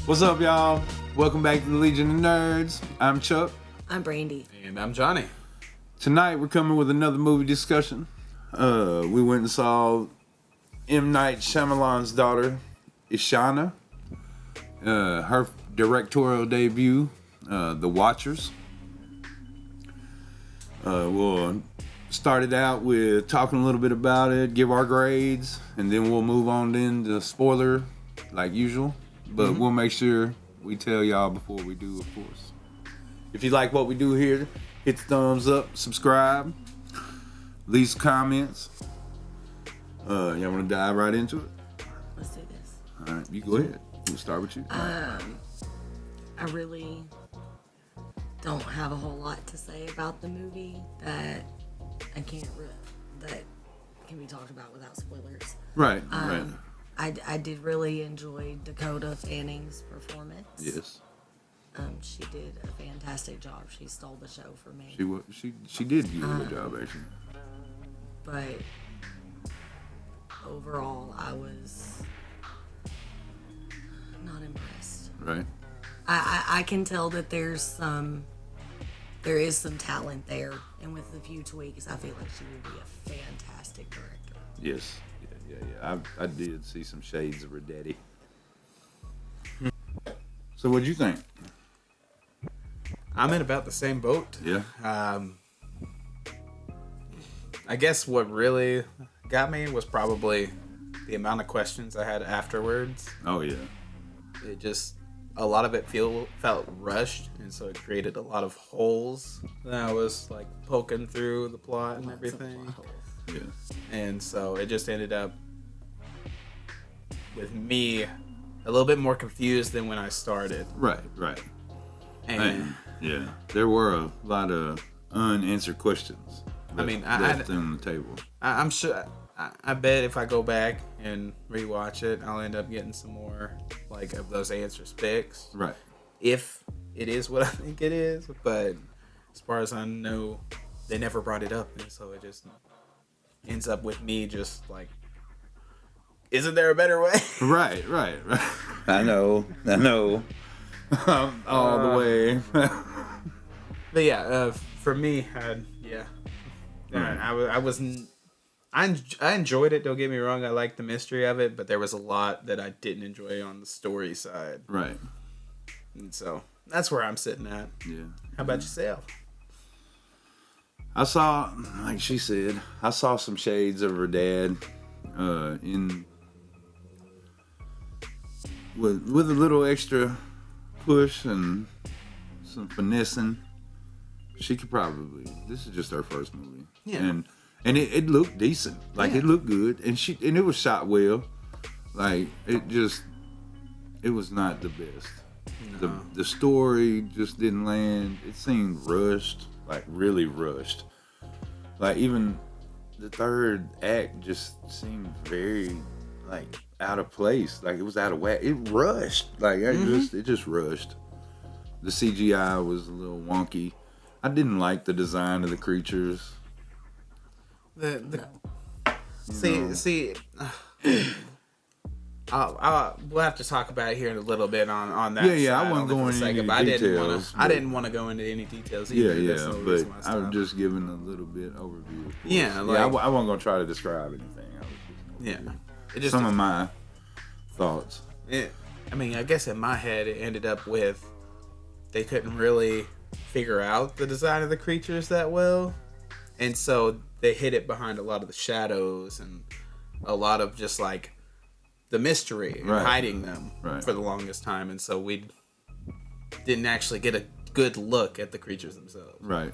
What's up, y'all? Welcome back to the Legion of Nerds. I'm Chuck. I'm Brandy. And I'm Johnny. Tonight we're coming with another movie discussion. We went and saw M. Night Shyamalan's daughter, Ishana. Her directorial debut, TheWatchers. We'll start it out with talking a little bit about it, give our grades, and then we'll move on then to spoiler like usual. But we'll make sure we tell y'all before we do, of course. If you like what we do here, hit the thumbs up, subscribe, leave some comments. Y'all want to dive right into it? Let's do this. All right, you go ahead. We'll start with you. I really don't have a whole lot to say about the movie that that can be talked about without spoilers. Right. I did really enjoy Dakota Fanning's performance. Yes. She did a fantastic job. She stole the show for me. She did do a good job, actually. But overall, I was not impressed. Right. I can tell that there is some talent there, and with a few tweaks, I feel like she would be a fantastic director. Yes. Yeah. I did see some shades of her daddy. So what'd you think? I'm in about the same boat. Yeah. I guess what really got me was probably the amount of questions I had afterwards. Oh yeah. It just, a lot of it felt rushed, and so it created a lot of holes that I was like poking through the plot and everything. Yeah. And so it just ended up with me a little bit more confused than when I started. Right. And yeah, there were a lot of unanswered questions. Left on the table. I'm sure. I bet if I go back and rewatch it, I'll end up getting some more like of those answers fixed. Right. If it is what I think it is, but as far as I know, they never brought it up, and so it just ends up with me just like, isn't there a better way? Right. I know. All the way. But yeah, for me, I enjoyed it. Don't get me wrong. I liked the mystery of it, but there was a lot that I didn't enjoy on the story side. Right. And so that's where I'm sitting at. Yeah. How about yourself? I saw, like she said, some shades of her dad with a little extra push and some finessing. She could probably. This is just her first movie. Yeah. And it looked decent. Like it looked good, and it was shot well. Like it was not the best. No. The story just didn't land. It seemed rushed, like really rushed. Like even the third act just seemed very like out of place. Like it was out of whack. It rushed. Like it just rushed. The CGI was a little wonky. I didn't like the design of the creatures. We'll have to talk about it here in a little bit on that. Yeah. I wasn't going into any details. I didn't want to go into any details either. Yeah. But I was just giving a little bit overview. Yeah. I wasn't gonna try to describe anything. It just some of my thoughts. I guess in my head it ended up with they couldn't really figure out the design of the creatures that well, and so they hid it behind a lot of the shadows and a lot of just like the mystery and hiding them for the longest time, and so we didn't actually get a good look at the creatures themselves. Right.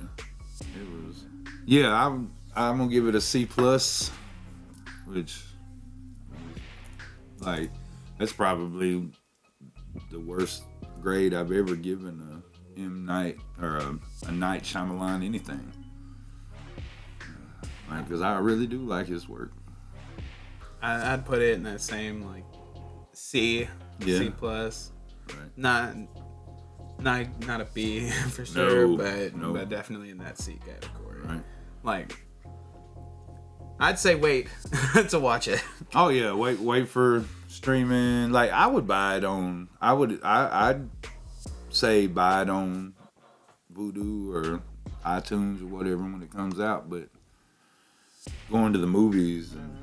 It was. Yeah, I'm gonna give it a C+, which like that's probably the worst grade I've ever given a M. Night or a Night Shyamalan anything. Like, because I really do like his work. I'd put it in that same like C, C+. Right. Not a B for sure, but definitely in that C category. Right. Like, I'd say wait to watch it. Oh yeah, wait for streaming, like I would buy it on. I'd say buy it on Vudu or iTunes or whatever when it comes out. But going to the movies and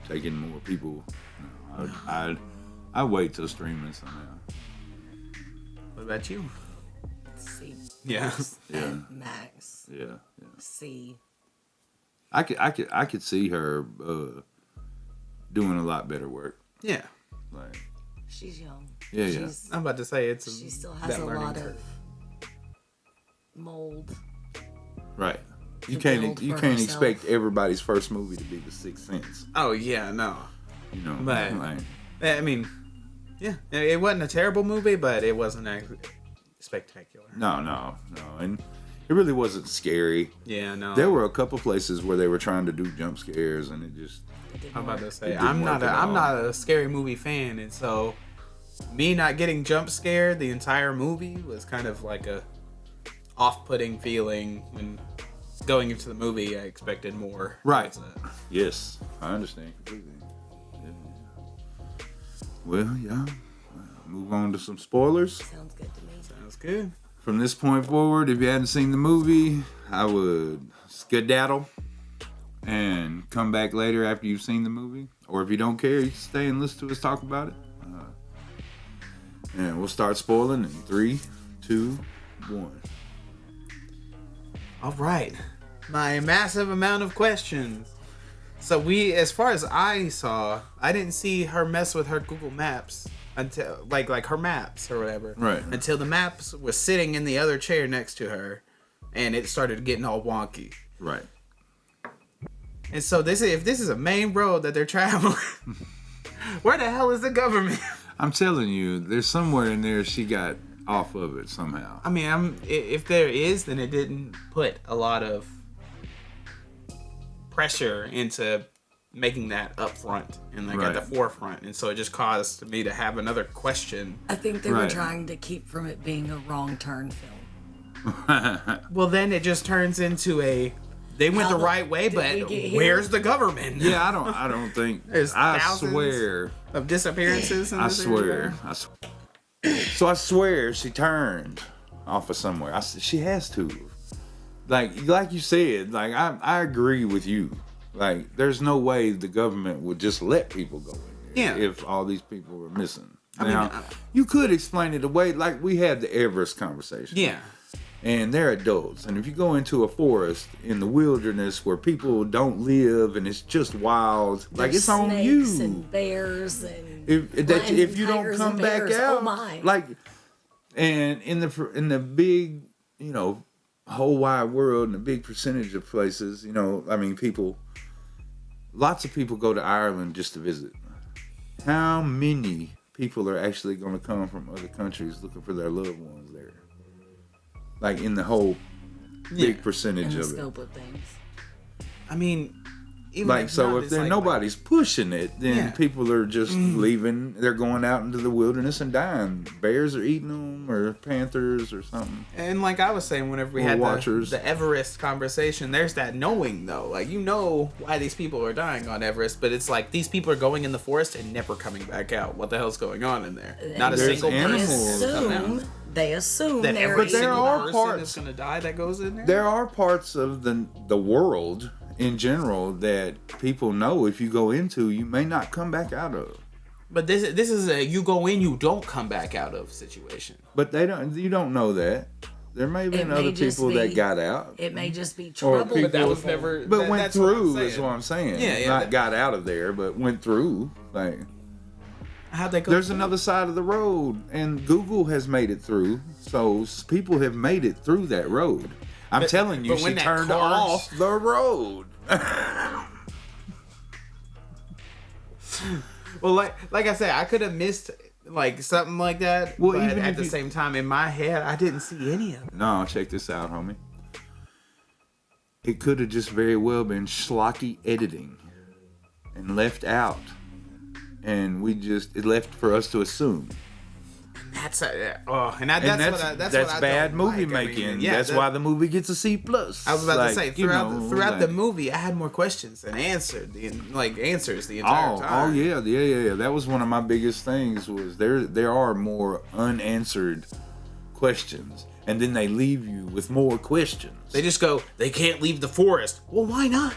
taking more people, I'd wait till streaming somehow. What about you? C. Yeah. Yeah. Max. Yeah. C. I could see her doing a lot better work. Yeah. Like She's young. Yeah. I'm about to say She still has a lot of mold. Right. You to can't build for expect herself. everybody's first movie to be The Sixth Sense. Oh yeah, no. But like, I mean, yeah, it wasn't a terrible movie, but it wasn't spectacular. no, and it really wasn't scary. Yeah, no. There were a couple places where they were trying to do jump scares, and it just. I'm about to say It didn't I'm work at all. not a scary movie fan, and so me not getting jump scared the entire movie was kind of like a off-putting feeling. When going into the movie, I expected more. Right. towards that. Yes, I understand completely. Yeah. Well, yeah. Move on to some spoilers. Sounds good to me. Sounds good. From this point forward, if you hadn't seen the movie, I would skedaddle and come back later after you've seen the movie. Or if you don't care, you can stay and listen to us talk about it. And we'll start spoiling in 3, 2, 1. All right. My massive amount of questions. So as far as I saw, I didn't see her mess with her Google Maps until like her maps or whatever. Right. Until the maps was sitting in the other chair next to her, and it started getting all wonky. Right. And so if this is a main road that they're traveling, where the hell is the government? I'm telling you, there's somewhere in there she got off of it somehow. I mean, if there is, then it didn't put a lot of pressure into making that up front and like at the forefront, and so it just caused me to have another question. I think they were Right. trying to keep from it being a wrong turn film. Well, then it just turns into they went How the right way, did but we get here? where's the government? Yeah, I don't think. There's I thousands swear. of disappearances. In I this swear. area. So I swear she turned off of somewhere. She has to. Like you said, like I agree with you. Like there's no way the government would just let people go in there if all these people were missing. Now, you could explain it away, like we had the Everest conversation. Yeah. And they're adults. And if you go into a forest in the wilderness where people don't live and it's just wild, like it's on you. Snakes and bears and If you don't tigers come and back bears. out, Oh my. like, and in the big, whole wide world, and a big percentage of places, I mean, lots of people go to Ireland just to visit. How many people are actually going to come from other countries looking for their loved ones there? Like in the whole big percentage in the of it. scope of things. I mean, even Like, so not, if it's there like- nobody's pushing it, then Yeah. people are just leaving. They're going out into the wilderness and dying. Bears are eating them, or panthers, or something. And like I was saying, whenever we Or had Watchers. the Everest conversation, there's that knowing though. Like why these people are dying on Everest, but it's like these people are going in the forest and never coming back out. What the hell's going on in there? Not a There's single animals. person. They assume That they're every But there single are person parts- is gonna die that goes in there. There are parts of the world in general that people know if you go into, you may not come back out of. But this is a you go in, you don't come back out of situation. But you don't know that. There may have been may other just people that be- got out. It may just be Or trouble. people- But that was never. But went that's what I'm through saying. is what I'm saying. Yeah, Not got out of there, but went through. Like, How'd they go? there's another side of the road, and Google has made it through. So people have made it through that road. I'm telling you, but she when that turned car- off the road. Well, like I said, I could have missed like something like that. Well, Well, but even at if the you- same time, in my head, I didn't see any of it. No, check this out, homie. It could have just very well been schlocky editing and left out. And it left for us to assume. That's that's bad movie making. That's why the movie gets a C+. I was about to say throughout the movie, I had more questions than answers the entire time. Oh yeah. That was one of my biggest things. Was there are more unanswered questions, and then they leave you with more questions. They just go, they can't leave the forest. Well, why not?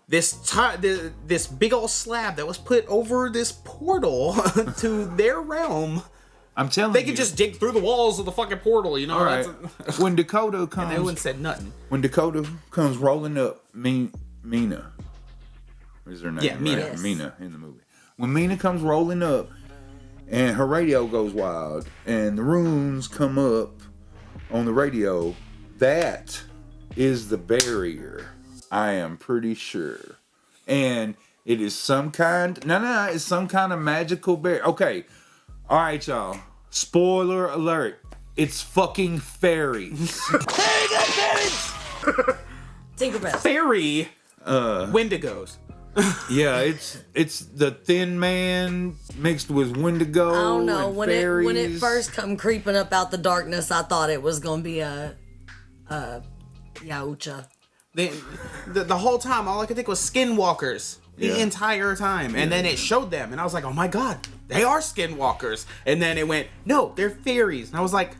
This big old slab that was put over this portal to their realm. I'm telling you. They could just dig through the walls of the fucking portal, you know? All right. When Dakota comes... And they wouldn't said nothing. When Dakota comes rolling up, Mina is her name, yeah, Mina. Right? Yes. Mina in the movie. When Mina comes rolling up and her radio goes wild and the runes come up on the radio, that is the barrier. I am pretty sure. And it is some kind... No, it's some kind of magical barrier. Okay. All right, y'all. Spoiler alert. It's fucking fairies. Hey, got fairies! Tinkerbell. Fairy Wendigos. Yeah, it's the Thin Man mixed with Wendigo. I don't know. And When fairies. it first come creeping up out the darkness, I thought it was gonna be a Yaucha. The whole time, all I could think was skinwalkers the entire time. And then it showed them, and I was like, oh my god, they are skinwalkers. And then it went, no, they're fairies. And I was like,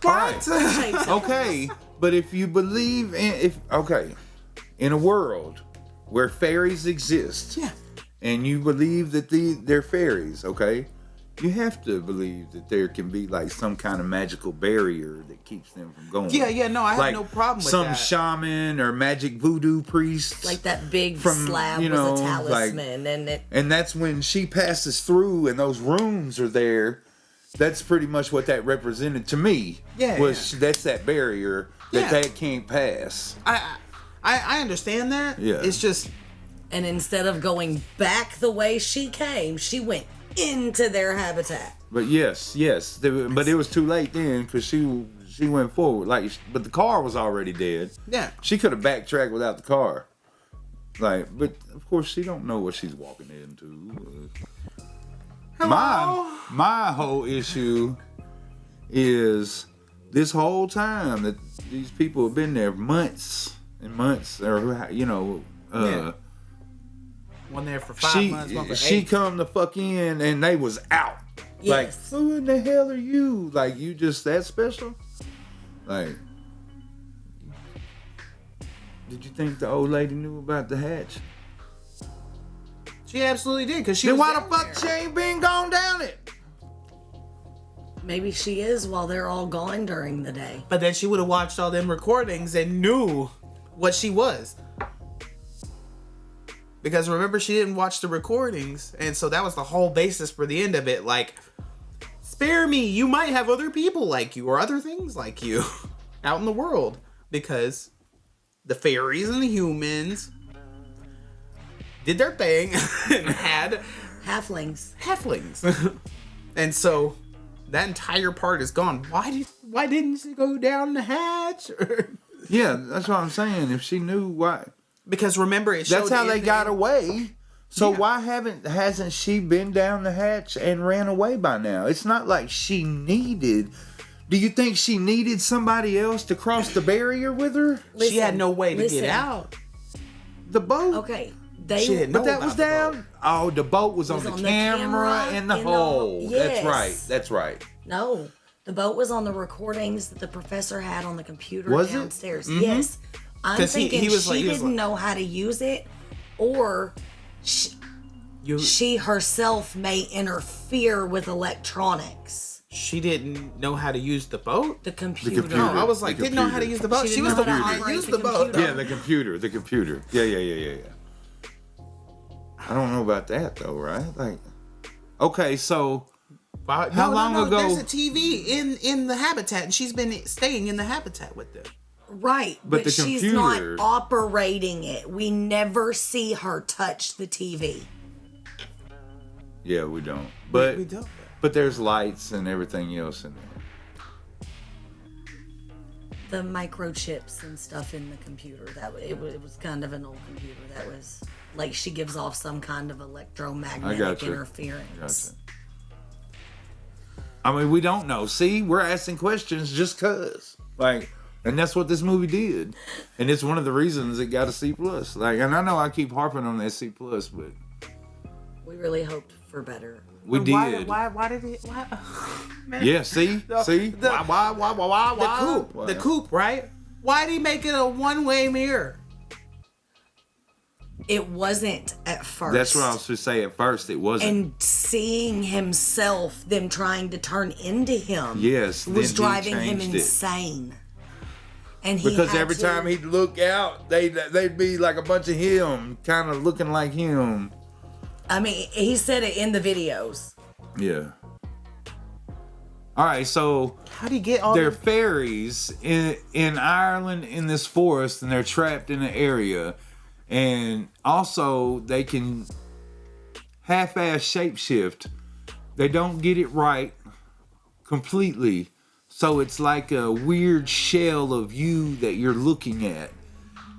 what? Right. Okay, but if you believe in a world where fairies exist, and you believe that they're fairies, okay, you have to believe that there can be like some kind of magical barrier that keeps them from going. Yeah, no, I have no problem with some that. Shaman or magic voodoo priest. Like that big slab was a talisman. And that's when she passes through and those runes are there. That's pretty much what that represented to me. That's that barrier that can't pass. I understand that. Yeah. It's just... And instead of going back the way she came, she went into their habitat. But yes, but it was too late then because she went forward. But the car was already dead. Yeah, she could have backtracked without the car. But of course she don't know what she's walking into. Hello? My whole issue is this whole time that these people have been there months and months, or one there for 5 months, one for 8. She come the fuck in and they was out. Yes. Like, who in the hell are you? Like, you just that special? Like, did you think the old lady knew about the hatch? She absolutely did, because she then was why the fuck she ain't been gone down it? Maybe she is while they're all gone during the day. But then she would have watched all them recordings and knew what she was. Because remember, she didn't watch the recordings, and so that was the whole basis for the end of it. Like, spare me, you might have other people like you or other things like you out in the world. Because the fairies and the humans did their thing and had halflings. And so that entire part is gone. Why didn't she go down the hatch? Yeah, that's what I'm saying. If she knew why. Because remember, that's how they got away. So why hasn't she been down the hatch and ran away by now? It's not like she needed. Do you think she needed somebody else to cross the barrier with her? She had no way to get out. The boat. Okay. She didn't know that was down. Oh, the boat was on the camera in the hole. Yes. That's right. No, the boat was on the recordings that the professor had on the computer downstairs. Mm-hmm. Yes. I'm thinking he didn't know how to use it, or she herself may interfere with electronics. She didn't know how to use the boat? The computer. No, I was like, didn't know how to use the boat. She was the one that used the boat. Yeah, the computer. Yeah. I don't know about that though, right? Like, okay, so how long ago? There's a TV in the habitat, and she's been staying in the habitat with them. Right, but she's not operating it. We never see her touch the TV. Yeah, we don't. But we don't. But there's lights and everything else in The there. microchips and stuff in the computer. It was kind of an old computer. That was like she gives off some kind of electromagnetic interference. I mean, we don't know. See, we're asking questions just cause. Like, and that's what this movie did. And it's one of the reasons it got a C+. Like, and I know I keep harping on that C+, but we really hoped for better. we did. Why did it? Why? Man. Yeah, see? See? Why? The coupe, right? Why'd he make it a one-way mirror? It wasn't at first. That's what I was to say. At first, it wasn't. And seeing himself, them trying to turn into him, Yes, was then he driving him changed it. insane. And he Because had every to- time he'd look out, they'd be like a bunch of him, kind of looking like him. I mean, he said it in the videos. Yeah. All right, so How do you get all they're the... fairies in Ireland in this forest, and they're trapped in an area, and also they can half-ass shapeshift. They don't get it right completely, so it's like a weird shell of you that you're looking at.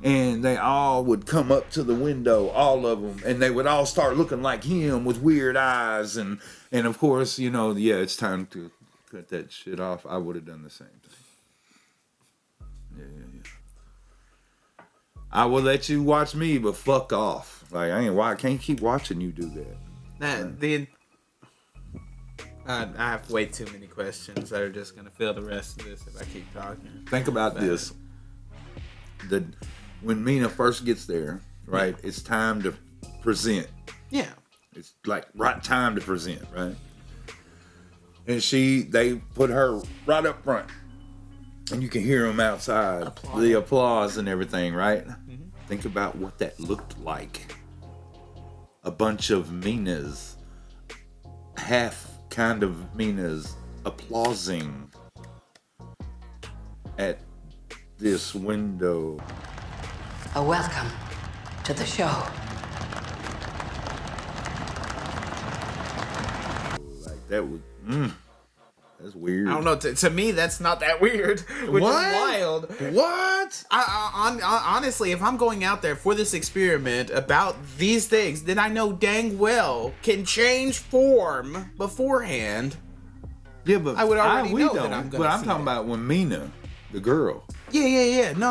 And they all would come up to the window, all of them, and they would all start looking like him with weird eyes, and of course, you know, yeah, it's time to cut that shit off. I would have done the same thing. Yeah. I will let you watch me, but fuck off. Like, I can't keep watching you do that. I have way too many questions that are just gonna fill the rest of this if I keep talking. Think about this. When Mina first gets there, right, it's time to present. Yeah. It's like right time to present, right? And they put her right up front. And you can hear them outside. The applause and everything, right? Mm-hmm. Think about what that looked like. A bunch of Minas, half kind of Minas, applauding at this window. A welcome to the show. Like that was, that's weird. I don't know. To me, that's not that weird. Which What? is wild. What? Honestly, if I'm going out there for this experiment about these things, then I know dang well can change form beforehand. Yeah, but I would already we know don't. that I'm gonna But I'm see talking it. about when Mina, the girl, Yeah. No.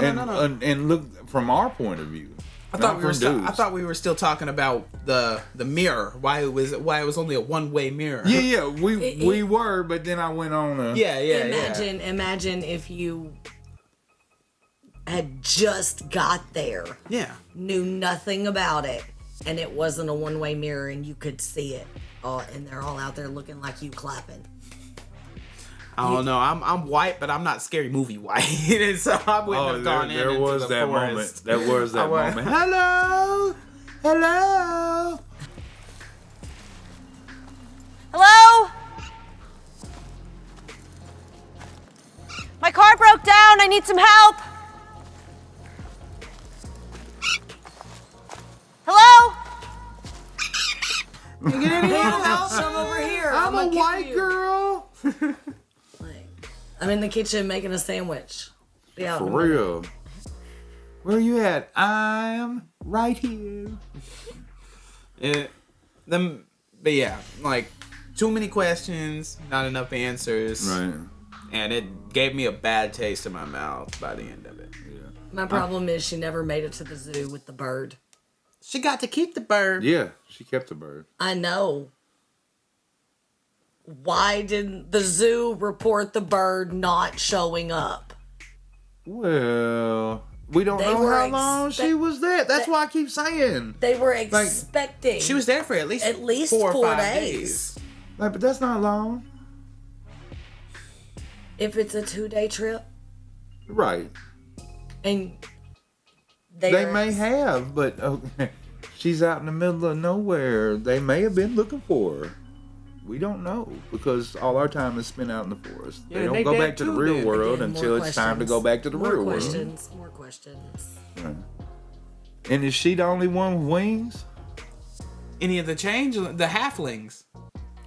and look from our point of view. I thought we were still talking about the mirror. Why it was only a one-way mirror. Yeah. We were, but then I went on a. Yeah. Imagine if you had just got there, knew nothing about it, and it wasn't a one-way mirror, and you could see it, and they're all out there looking like you clapping. I don't know. I'm white, but I'm not scary movie white, and so I wouldn't have gone in. There was that moment. forest. There was that moment. Hello. Hello? My car broke down. I need some help. Hello? You get any help? Come over here. I'm a gonna white kill you. girl. I'm in the kitchen making a sandwich. Be out For in a minute. real. Where you at? I'm right here. But yeah, like too many questions, not enough answers, Right. and it gave me a bad taste in my mouth by the end of it. Yeah. My problem is she never made it to the zoo with the bird. She got to keep the bird. Yeah. She kept the bird. I know. Why didn't the zoo report the bird not showing up? Well, we don't They know were how long she was there. That's why I keep saying. They were expecting. She was there for at least 4 or 5 days. Like, but that's not long. If it's a 2-day trip, Right. and They may have, but okay, she's out in the middle of nowhere. They may have been looking for her. We don't know because all our time is spent out in the forest. Yeah, they don't they go dead back to the too, real then. world Again, until more it's time to questions. go back to the More real questions. More questions. world. Right. And is she the only one with wings? Any of the halflings?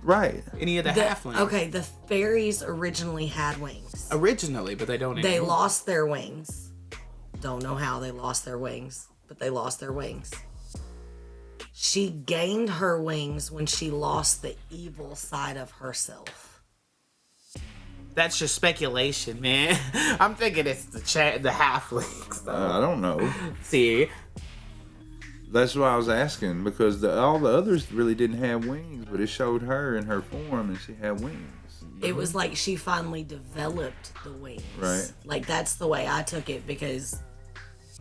Right. Any of the halflings? Okay, the fairies originally had wings. Originally, but they don't They anymore. lost their wings. Don't know how they lost their wings, but they lost their wings. She gained her wings when she lost the evil side of herself. That's just speculation, man. I'm thinking it's the halflings. I don't know. See, That's why I was asking, because all the others really didn't have wings, but it showed her in her form and she had wings. It was like she finally developed the wings. Right. Like, that's the way I took it, because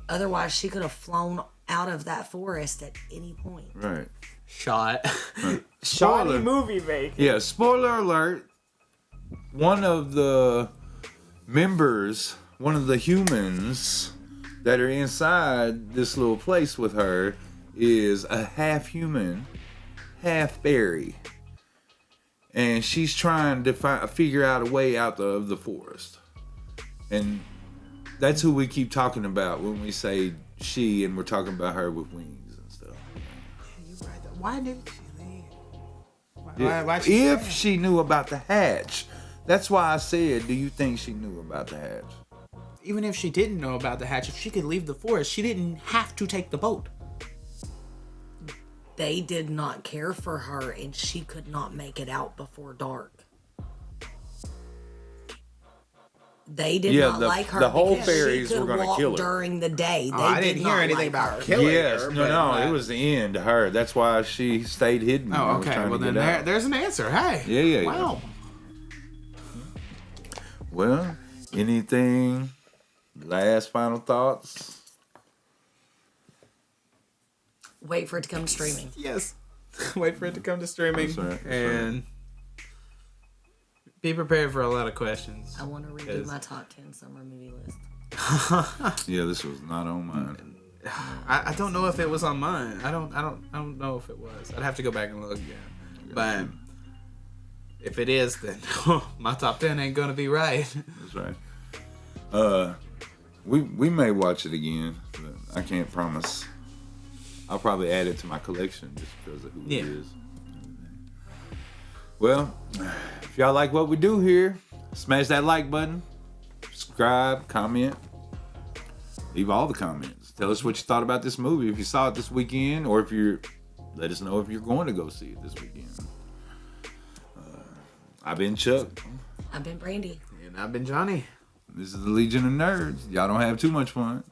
otherwise she could have flown out of that forest at any point. Right. shot. Spoiler. Shoddy movie making. Yeah, spoiler alert. One of the members, one of the humans that are inside this little place with her is a half human, half fairy. And she's trying to figure out a way out of the forest. And that's who we keep talking about when we say she, and we're talking about her with wings and stuff. Why didn't she leave? Yeah. If she knew about the hatch. That's why I said, do you think she knew about the hatch? Even if she didn't know about the hatch, if she could leave the forest, she didn't have to take the boat. They did not care for her, and she could not make it out before dark. They did not like her. The whole because fairies she could were going to walk kill her. during the day. They I did didn't not hear anything like about her. killing Yes, her. no, it was the end to her. That's why she stayed hidden. Oh, and was okay. trying Well, to then get out. there's an answer. Hey. Yeah. Wow. Well, anything? Last final thoughts? Wait for it to come to streaming. Yes. Wait for it to come to streaming. That's right, and be prepared for a lot of questions. I want to redo my top 10 summer movie list. Yeah, this was not on mine. I don't know if it was on mine. I don't know if it was. I'd have to go back and look again. But if it is, then my top 10 ain't gonna be right. That's right. We may watch it again, but I can't promise. I'll probably add it to my collection just because of who it is. Well, if y'all like what we do here, smash that like button, subscribe, comment, leave all the comments. Tell us what you thought about this movie. If you saw it this weekend, or let us know if you're going to go see it this weekend. I've been Chuck. I've been Brandy. And I've been Johnny. This is the Legion of Nerds. Y'all don't have too much fun.